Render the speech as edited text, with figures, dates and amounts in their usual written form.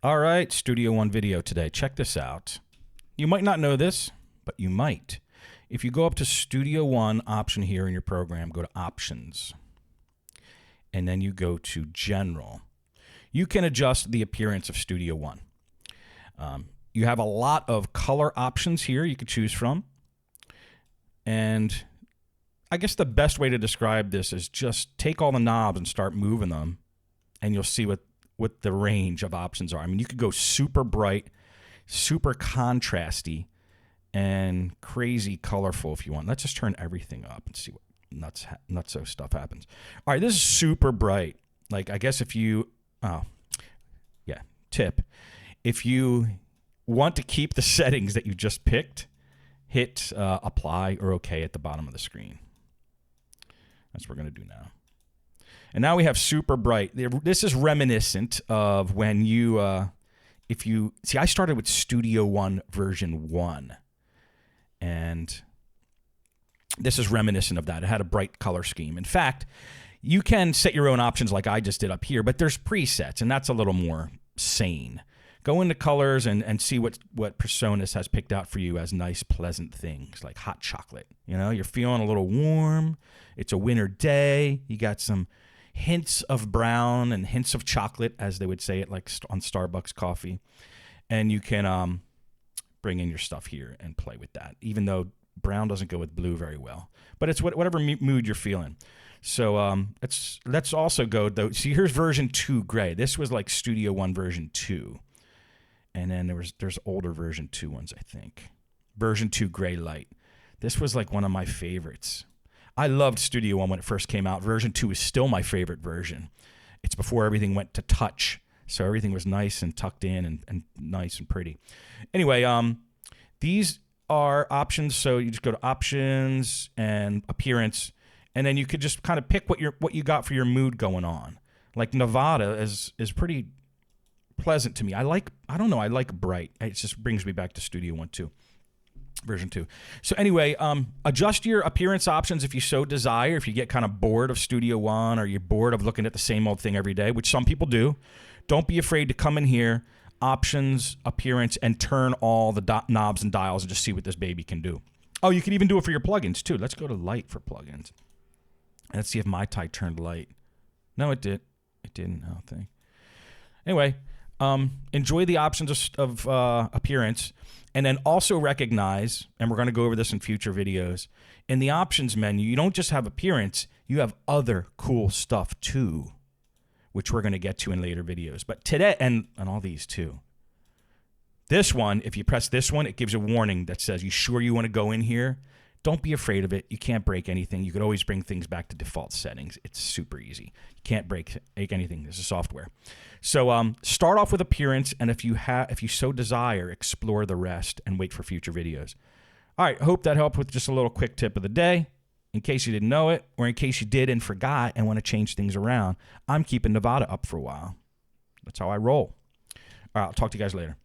All right, Studio One video today. Check this out. You might not know this, but you might. If you go up to Studio One option here in your program, go to Options, and then you go to General. You can adjust the appearance of Studio One. You have a lot of color options here you could choose from. And I guess the best way to describe this is just take all the knobs and start moving them, and you'll see what the range of options are. I mean, you could go super bright, super contrasty, and crazy colorful if you want. Let's just turn everything up and see what nutso stuff happens. All right, this is super bright. Like, I guess if you, tip. If you want to keep the settings that you just picked, hit apply or OK at the bottom of the screen. That's what we're going to do now. And now we have super bright. This is reminiscent of when you, if you, see, I started with Studio One version 1. And this is reminiscent of that. It had a bright color scheme. In fact, you can set your own options like I just did up here, but there's presets, and that's a little more sane. Go into colors and see what PreSonus has picked out for you as nice, pleasant things, like hot chocolate. You know, you're feeling a little warm. It's a winter day. You got some hints of brown and hints of chocolate, as they would say it, like on Starbucks coffee. And you can bring in your stuff here and play with that, even though brown doesn't go with blue very well. But it's whatever mood you're feeling. So let's also go, though. See, here's version 2 gray. This was like Studio One version 2. And then there's older version 2 ones, I think. Version 2 gray light. This was like one of my favorites. I loved Studio One when it first came out. Version 2 is still my favorite version. It's before everything went to touch. So everything was nice and tucked in and nice and pretty. Anyway, these are options. So you just go to Options and Appearance, and then you could just kind of pick what you got for your mood going on. Like Nevada is pretty pleasant to me. I like bright. It just brings me back to Studio One too. Version 2. So anyway, adjust your appearance options if you so desire. If you get kind of bored of Studio One or you're bored of looking at the same old thing every day, which some people do, don't be afraid to come in here, Options, Appearance, and turn all the knobs and dials and just see what this baby can do. Oh, you can even do it for your plugins too. Let's go to Light for plugins. And let's see if MyTie turned light. No, it did. It didn't, I don't think. Anyway, enjoy the options of appearance. And then also recognize, and we're going to go over this in future videos, in the options menu, you don't just have appearance, you have other cool stuff too, which we're going to get to in later videos. But today, and all these too. This one, if you press this one, it gives a warning that says, you sure you want to go in here? Don't be afraid of it. You can't break anything. You could always bring things back to default settings. It's super easy. You can't break anything. This is software. So start off with appearance, and if you so desire, explore the rest and wait for future videos. All right, hope that helped with just a little quick tip of the day. In case you didn't know it, or in case you did and forgot and want to change things around, I'm keeping Nevada up for a while. That's how I roll. All right, I'll talk to you guys later.